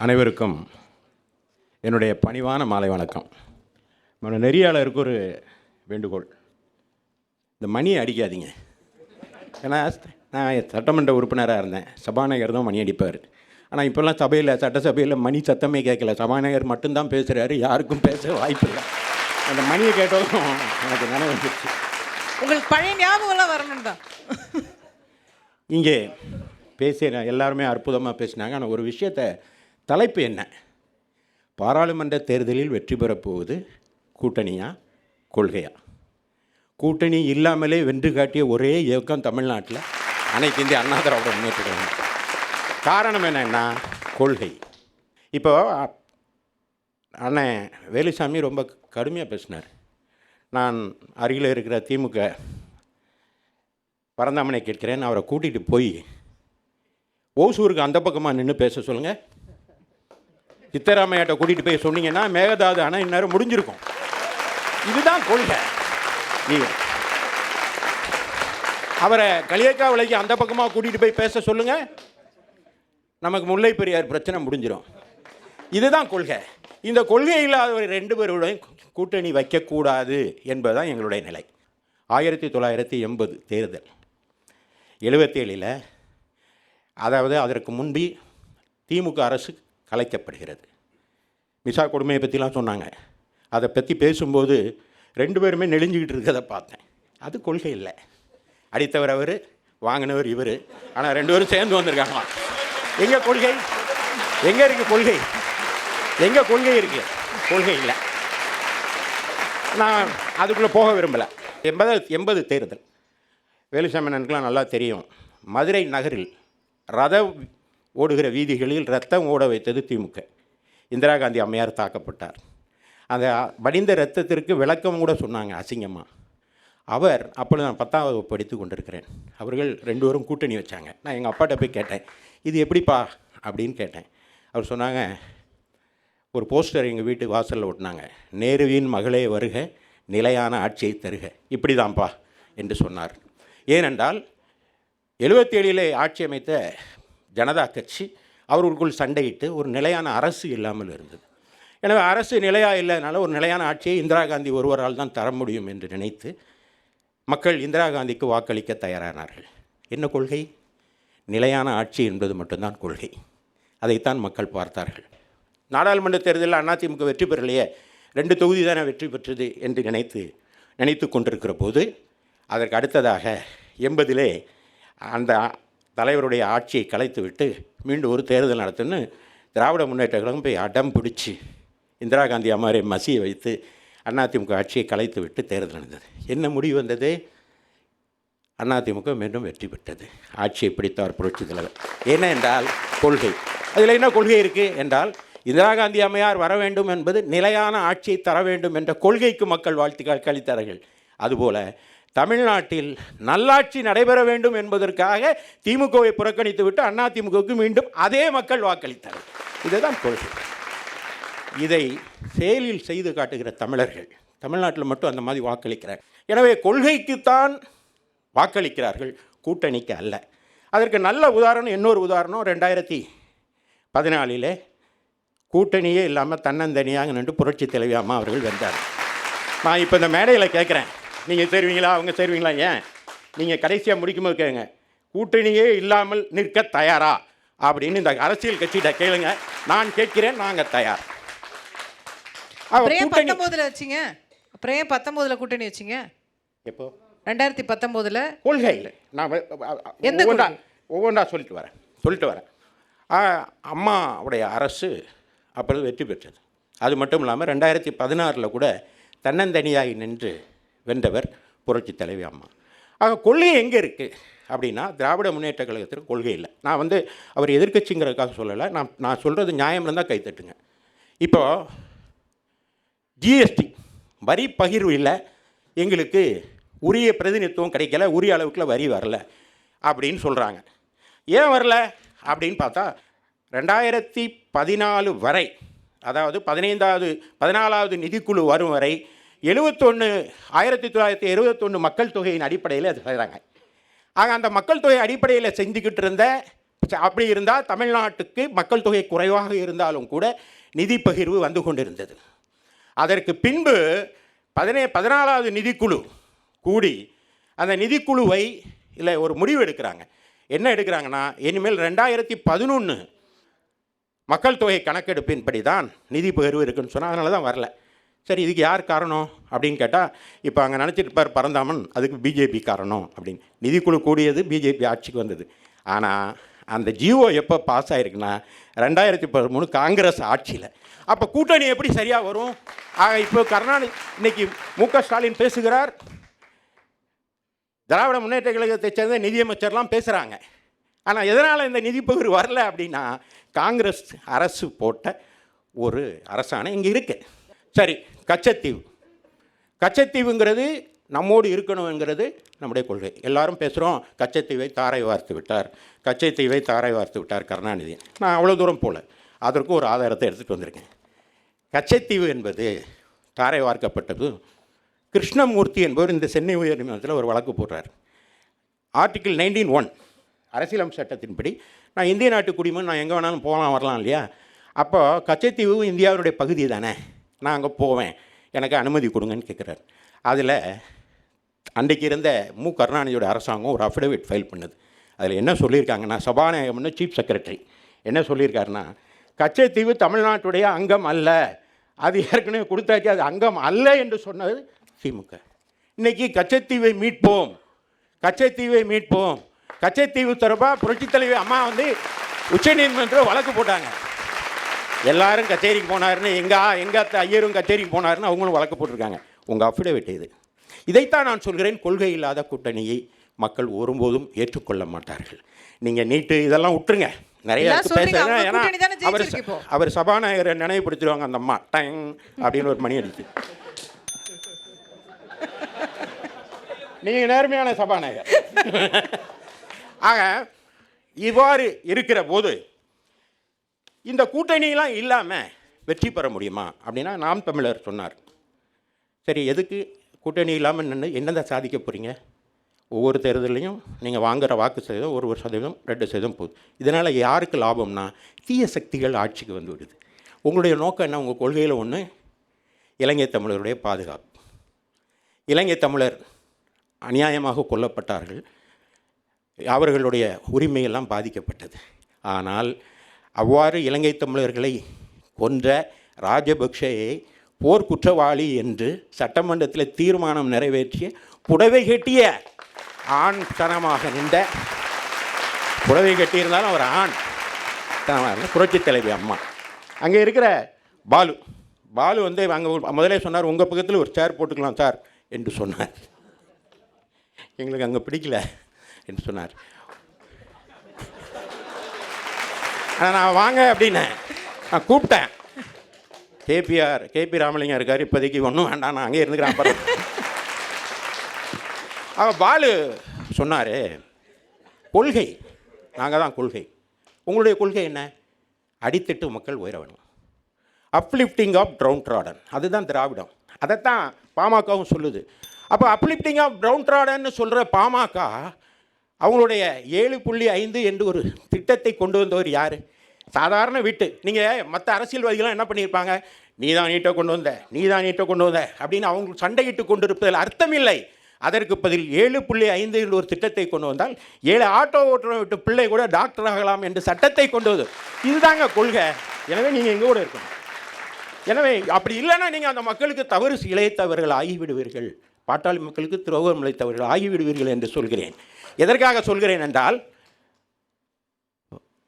அனைவருக்கும் என்னுடைய பணிவான மாலை வணக்கம். என்னோட நெறியாளருக்கு ஒரு வேண்டுகோள், இந்த மணியை அடிக்காதீங்க. ஏன்னா நான் சட்டமன்ற உறுப்பினராக இருந்தேன், சபாநாயகர் தான் மணி அடிப்பார். ஆனால் இப்போல்லாம் சபையில் சட்டசபையில் மணி சத்தமே கேட்கல, சபாநாயகர் மட்டும்தான் பேசுகிறாரு, யாருக்கும் பேச வாய்ப்பு இல்லை. அந்த மணியை கேட்டதும் எனக்கு நினைவு வந்துச்சு. உங்களுக்கு பழைய ஞாபகம்லாம் வரணும் தான். இங்கே பேசின எல்லாருமே அற்புதமாக பேசினாங்க. ஆனால் ஒரு விஷயத்தை, தலைப்பு என்ன, பாராளுமன்ற தேர்தலில் வெற்றி பெறப்போவது கூட்டணியா கொள்கையா? கூட்டணி இல்லாமலே வென்று காட்டிய ஒரே இயக்கம் தமிழ்நாட்டில் அனைத்து இந்திய அண்ணா திராவிட முன்னேற்ற கழகம். காரணம் என்னன்னா கொள்கை. இப்போ அண்ணன் வேலுசாமி ரொம்ப கடுமையாக பேசினார். நான் அருகில் இருக்கிற திமுக பரந்தாமனை கேட்கிறேன், அவரை கூட்டிகிட்டு போய் ஓசூருக்கு அந்த பக்கமாக நின்று பேச சொல்லுங்கள். சித்தராமையாட்ட கூட்டிகிட்டு போய் சொன்னீங்கன்னா மேகதாது ஆனால் இந்நேரம் முடிஞ்சிருக்கும். இதுதான் கொள்கை. அவரை களியக்காவிலைக்கு அந்த பக்கமாக கூட்டிகிட்டு போய் பேச சொல்லுங்கள், நமக்கு முல்லை பெரியார் பிரச்சனை முடிஞ்சிடும். இதுதான் கொள்கை. இந்த கொள்கை இல்லாதவர் ரெண்டு பேருடைய கூட்டணி வைக்கக்கூடாது என்பதுதான் எங்களுடைய நிலை. 1980 தேர்தல், 77 அதாவது அதற்கு முன்பு திமுக அரசு கலைக்கப்படுகிறது. மிசா கொடுமையை பற்றிலாம் சொன்னாங்க. அதை பற்றி பேசும்போது ரெண்டு பேருமே நெளிஞ்சிக்கிட்டு இருக்கிறத பார்த்தேன். அது கொள்கை இல்லை. அடித்தவர் அவர், வாங்கினவர் இவர். ஆனால் ரெண்டு பேரும் சேர்ந்து வந்திருக்காங்க. எங்கே கொள்கை? எங்கே இருக்குது கொள்கை? எங்கே கொள்கை இருக்குது? கொள்கை இல்லை. நான் அதுக்குள்ளே போக விரும்பலை. 80 தேர்தல், வேலுசாமி அண்ணனுக்குலாம் நல்லா தெரியும். மதுரை நகரில் ரதம் ஓடுகிற வீதிகளில் ரத்தம் ஓட வைத்தது திமுக. இந்திரா காந்தி அம்மையார் தாக்கப்பட்டார். அந்த வடிந்த ரத்தத்திற்கு விளக்கம் கூட சொன்னாங்க அசிங்கமாக. அவர் அப்பொழுது நான் 10ஆம் வகுப்பு படித்து கொண்டிருக்கிறேன். அவர்கள் ரெண்டு பேரும் கூட்டணி வச்சாங்க. நான் எங்கள் அப்பாட்ட போய் கேட்டேன், இது எப்படிப்பா அப்படின்னு கேட்டேன். அவர் சொன்னாங்க, ஒரு போஸ்டர் எங்கள் வீட்டு வாசலில் ஒட்டினாங்க, நேருவின் மகளே வருக, நிலையான ஆட்சியை தருக, இப்படி தான்ப்பா என்று சொன்னார். ஏனென்றால் 77 ஆட்சி அமைத்த ஜனதா கட்சி அவர்களுக்குள் சண்டையிட்டு ஒரு நிலையான அரசு இல்லாமல் இருந்தது. எனவே அரசு நிலையாக இல்லைனால ஒரு நிலையான ஆட்சியை இந்திரா காந்தி ஒருவரால் தான் தர முடியும் என்று நினைத்து மக்கள் இந்திரா காந்திக்கு வாக்களிக்க தயாரானார்கள். என்ன கொள்கை? நிலையான ஆட்சி என்பது மட்டும்தான் கொள்கை. அதைத்தான் மக்கள் பார்த்தார்கள். நாடாளுமன்ற தேர்தலில் அதிமுக வெற்றி பெறலையே, 2 தொகுதி தானே வெற்றி பெற்றது என்று நினைத்து கொண்டிருக்கிற போது, அதற்கு அடுத்ததாக 80 அந்த தலைவருடைய ஆட்சியை கலைத்து விட்டு மீண்டும் ஒரு தேர்தல் நடத்துன்னு திராவிட முன்னேற்ற கழகம் போய் அடம் பிடிச்சி இந்திரா காந்தி அம்மாரை மசிய வைத்து அதிமுக ஆட்சியை கலைத்து விட்டு தேர்தல் நடந்தது. என்ன முடிவு வந்தது? அதிமுக மீண்டும் வெற்றி பெற்றது. ஆட்சியை பிடித்தார் புரட்சி தலைவர். என்ன என்றால் கொள்கை. அதில் என்ன கொள்கை இருக்குது என்றால், இந்திரா காந்தி அம்மையார் வர வேண்டும் என்பது நிலையான ஆட்சியை தர வேண்டும் என்ற கொள்கைக்கு மக்கள் வாழ்த்துக்கள் கழித்தார்கள். அதுபோல் தமிழ்நாட்டில் நல்லாட்சி நடைபெற வேண்டும் என்பதற்காக திமுகவை புறக்கணித்து விட்டு அதிமுகவுக்கு மீண்டும் அதே மக்கள் வாக்களித்தார்கள். இதுதான் கொள்கை. இதை செயலில் செய்து காட்டுகிற தமிழர்கள் தமிழ்நாட்டில் மட்டும் அந்த மாதிரி வாக்களிக்கிறார். எனவே கொள்கைக்குத்தான் வாக்களிக்கிறார்கள், கூட்டணிக்கு அல்ல. அதற்கு நல்ல உதாரணம், இன்னொரு உதாரணம், 2014 கூட்டணியே இல்லாமல் தன்னந்தனியாக நின்று புரட்சி தலைவி அம்மா அவர்கள் வென்றார். நான் இப்போ இந்த மேடையில் கேட்குறேன், நீங்கள் சேருவீங்களா அவங்க சேருவீங்களா? ஏன் நீங்கள் கடைசியாக முடிக்கும்போது கேளுங்க, கூட்டணியே இல்லாமல் நிற்க தயாரா அப்படின்னு இந்த அரசியல் கட்சிகிட்ட கேளுங்க. நான் கேட்கிறேன், நாங்கள் தயார். 19 வச்சிங்க, அப்புறம் 19 கூட்டணி வச்சிங்க. எப்போ? 2019 கொள்கை இல்லை. நான் ஒவ்வொன்றா சொல்லிட்டு வரேன். அம்மாவுடைய அரசு அப்பொழுது வெற்றி பெற்றது. அது மட்டும் இல்லாமல் 2016 கூட தன்னந்தனியாகி நின்று வென்றவர் புரட்சி தலைவி அம்மா. ஆக கொள்கை எங்கே இருக்குது அப்படின்னா, திராவிட முன்னேற்ற கழகத்திற்கு கொள்கை இல்லை. நான் அவர் எதிர்க்கட்சிங்கிறதுக்காக சொல்லலை. நான் சொல்கிறது நியாயம் இருந்தால் கைத்தட்டுங்க. இப்போது ஜிஎஸ்டி வரி பகிர்வு இல்லை, எங்களுக்கு உரிய பிரதிநிதித்துவம் கிடைக்கல, உரிய அளவுக்குள்ள வரி வரல அப்படின்னு சொல்கிறாங்க. ஏன் வரல அப்படின்னு பார்த்தா, 2014 வரை, அதாவது 14வது நிதிக்குழு வரும் வரை 1971 மக்கள் தொகையின் அடிப்படையில் அது செய்கிறாங்க. ஆக அந்த மக்கள் தொகை அடிப்படையில் செஞ்சுக்கிட்டு இருந்த அப்படி இருந்தால் தமிழ்நாட்டுக்கு மக்கள் தொகை குறைவாக இருந்தாலும் கூட நிதி பகிர்வு வந்து கொண்டிருந்தது. அதற்கு பின்பு 14வது நிதிக்குழு கூடி அந்த நிதிக்குழுவை இல்லை ஒரு முடிவு எடுக்கிறாங்க. என்ன எடுக்கிறாங்கன்னா, இனிமேல் 2011 மக்கள் தொகை கணக்கெடுப்பின்படி தான் நிதி பகிர்வு இருக்குன்னு சொன்னால், அதனால தான் வரல. சரி, இதுக்கு யார் காரணம் அப்படின்னு கேட்டால், இப்போ அங்கே நினச்சிட்டு இருப்பார் பரந்தாமன், அதுக்கு பிஜேபி காரணம் அப்படின்னு. நிதிக்குழு கூடியது, பிஜேபி ஆட்சிக்கு வந்தது. ஆனால் அந்த ஜிஓ எப்போ பாஸ் ஆகிருக்குன்னா 2013 காங்கிரஸ் ஆட்சியில். அப்போ கூட்டணி எப்படி சரியாக வரும்? ஆக இப்போ கருணாநிதி இன்னைக்கு மு.க. ஸ்டாலின் பேசுகிறார், திராவிட முன்னேற்ற கழகத்தை சேர்ந்த நிதியமைச்சர்லாம் பேசுகிறாங்க. ஆனால் எதனால் இந்த நிதி பகிர்வு வரல அப்படின்னா, காங்கிரஸ் அரசு போட்ட ஒரு அரசாணை இங்கே இருக்குது. சரி, கச்சத்தீவுங்கிறது நம்மோடு இருக்கணுங்கிறது நம்முடைய கொள்கை. எல்லாரும் பேசுகிறோம், கச்சத்தீவை தாரை வார்த்து விட்டார் கருணாநிதி. நான் அவ்வளோ தூரம் போகல, அதற்கு ஒரு ஆதாரத்தை எடுத்துகிட்டு வந்திருக்கேன். கச்சத்தீவு என்பது தாரை வார்க்கப்பட்டது. கிருஷ்ணமூர்த்தி என்பவர் இந்த சென்னை உயர்நீதிமன்றத்தில் ஒரு வழக்கு போடுறார். ஆர்டிகிள் 19(1) அரசியலமைப்பு சட்டத்தின்படி நான் இந்திய நாட்டு குடிமகன், நான் எங்கே வேணாலும் போகலாம் வரலாம் இல்லையா? அப்போ கச்சத்தீவு இந்தியாவுடைய பகுதி தானே, நான் அங்கே போவேன், எனக்கு அனுமதி கொடுங்கன்னு கேட்குறாரு. அதில் அன்றைக்கு இருந்த மு. கருணாநிதியோட அரசாங்கம் ஒரு அஃபிடவிட் ஃபைல் பண்ணுது. அதில் என்ன சொல்லியிருக்காங்கன்னா, சபாநாயகம்னு சீஃப் செக்ரட்டரி என்ன சொல்லியிருக்காருன்னா, கச்சத்தீவு தமிழ்நாட்டுடைய அங்கம் அல்ல, அது ஏற்கனவே கொடுத்தாச்சு, அது அங்கம் அல்ல என்று சொன்னது திமுக. இன்றைக்கி கச்சத்தீவை மீட்போம், கச்சத்தீவு தொடர்பாக புரட்சித் தலைவர் அம்மா வந்து உச்சநீதிமன்றம் வழக்கு போட்டாங்க. எல்லாரும் கச்சேரிக்கு போனாருன்னு, எங்கள் ஐயரும் கச்சேரிக்கு போனாருன்னு அவங்களும் வழக்கு போட்டிருக்காங்க. உங்கள் அஃபிடவிட் இது. இதைத்தான் நான் சொல்கிறேன், கொள்கை இல்லாத கூட்டணியை மக்கள் ஒருபோதும் ஏற்றுக்கொள்ள மாட்டார்கள். நீங்கள் நீட்டு இதெல்லாம் விட்டுருங்க, நிறைய பேசுகிறேன். ஏன்னா அவர் சபாநாயகரை நினைவுபடுத்திடுவாங்க, அந்த அம்மா டைம் அப்படின்னு ஒரு மணி அடிச்சு. நீங்கள் நேர்மையான சபாநாயகர். ஆக இவ்வாறு இருக்கிற போது இந்த கூட்டணியெல்லாம் இல்லாமல் வெற்றி பெற முடியுமா அப்படின்னா, நாம் தமிழர் சொன்னார். சரி, எதுக்கு கூட்டணி இல்லாமல் நின்று என்னதான் சாதிக்க போகிறீங்க? ஒவ்வொரு தேர்தலையும் நீங்கள் வாங்குகிற வாக்கு சதவீதம் 1% 2% போகுது. இதனால் யாருக்கு லாபம்னா, தீய சக்திகள் ஆட்சிக்கு வந்து விடுது. உங்களுடைய நோக்கம் என்ன? உங்கள் கொள்கையில் ஒன்று, இலங்கை தமிழருடைய பாதுகாப்பு. இலங்கை தமிழர் அநியாயமாக கொல்லப்பட்டார்கள், அவர்களுடைய உரிமையெல்லாம் பாதிக்கப்பட்டது. ஆனால் அவ்வாறு இலங்கை தமிழர்களை கொன்ற ராஜபக்ஷயை போர்க்குற்றவாளி என்று சட்டமன்றத்தில் தீர்மானம் நிறைவேற்றிய புடவை கட்டிய ஆண் தனமாக நின்ற, புடவை கட்டியிருந்தாலும் அவர் ஆண் தனமாக புரட்சி தலைவி அம்மா. அங்கே இருக்கிற பாலு வந்து அங்கே முதலே சொன்னார், உங்கள் பக்கத்தில் ஒரு சேர் போட்டுக்கலாம் சார் என்று சொன்னார். எங்களுக்கு அங்கே பிடிக்கல என்று சொன்னார். ஆனால் நான் வாங்க அப்படின்னு நான் கூப்பிட்டேன். கேபி ராமலிங்கம் இருக்கார், இப்போதைக்கு ஒன்றும் வேண்டாம், நான் அங்கே இருந்துக்கிறேன். அப்புறம் அவன் பாலு சொன்னார், கொள்கை நாங்கள் தான் கொள்கை. உங்களுடைய கொள்கை என்ன? அடித்தட்டு மக்கள் உயர வேணும், அப்லிஃப்டிங் ஆஃப் டவுன் ட்ராடன். அதுதான் திராவிடம், அதைத்தான் பாமகவும் சொல்லுது. அப்போ அப்லிஃப்டிங் ஆஃப் டவுன் ட்ராடன்னு சொல்கிற பாமக அவங்களுடைய 7.5 என்று ஒரு திட்டத்தை கொண்டு வந்தவர் யார்? சாதாரண வீட்டு. நீங்கள் மற்ற அரசியல்வாதிகளாம் என்ன பண்ணியிருப்பாங்க, நீ தான் நீட்டை கொண்டு வந்த அப்படின்னு அவங்க சண்டையிட்டு கொண்டு இருப்பதில் அர்த்தமில்லை. அதற்கு பதில் 7.5 என்று ஒரு திட்டத்தை கொண்டு வந்தால் 7 ஆட்டோ ஓட்டுற விட்டு பிள்ளை கூட டாக்டர் ஆகலாம் என்று சட்டத்தை கொண்டு வந்து, இதுதாங்க கொள்கை. எனவே நீங்கள் எங்கே கூட இருக்கணும். எனவே அப்படி இல்லைன்னா நீங்கள் அந்த மக்களுக்கு தவறு இழைத்தவர்கள் ஆகிவிடுவீர்கள், பாட்டாளி மக்களுக்கு துரோகம் இழைத்தவர்கள் ஆகிவிடுவீர்கள் என்று சொல்கிறேன். எதற்காக சொல்கிறேன் என்றால்,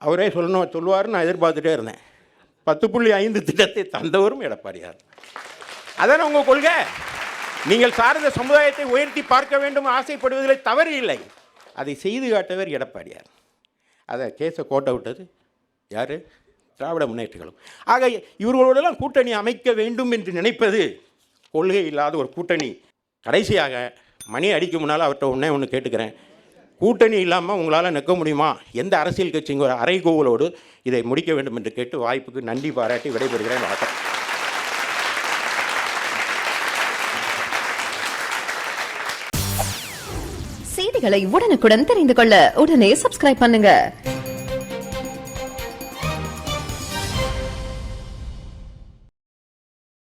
அவரே சொல்லுவார்னு நான் எதிர்பார்த்துட்டே இருந்தேன். 10.5 திட்டத்தை தந்தவரும் எடப்பாடியார். அதான உங்கள் கொள்கை. நீங்கள் சார்ந்த சமுதாயத்தை உயர்த்தி பார்க்க வேண்டும் ஆசைப்படுவதில் தவறு இல்லை, அதை செய்து காட்டவர் எடப்பாடியார். அதை கேஸை கோட்டை விட்டது யார்? திராவிட முன்னேற்றங்களும். ஆக இவர்களோடெல்லாம் கூட்டணி அமைக்க வேண்டும் என்று நினைப்பது கொள்கை இல்லாத ஒரு கூட்டணி. கடைசியாக மணி அடிக்கும் முன்னால் அவர்கிட்ட ஒன்று கேட்டுக்கிறேன், கூட்டணி இல்லாமல் உங்களால் நிற்க முடியுமா? எந்த அரசியல் கட்சிங்க ஒரு அறைகூவலோடு இதை முடிக்க வேண்டும் என்று கேட்டு வாய்ப்புக்கு நன்றி பாராட்டி விடைபெறுகிறேன். வணக்கம். செய்திகளை உடனுக்குடன் தெரிந்து கொள்ள உடனே சப்ஸ்கிரைப் பண்ணுங்க.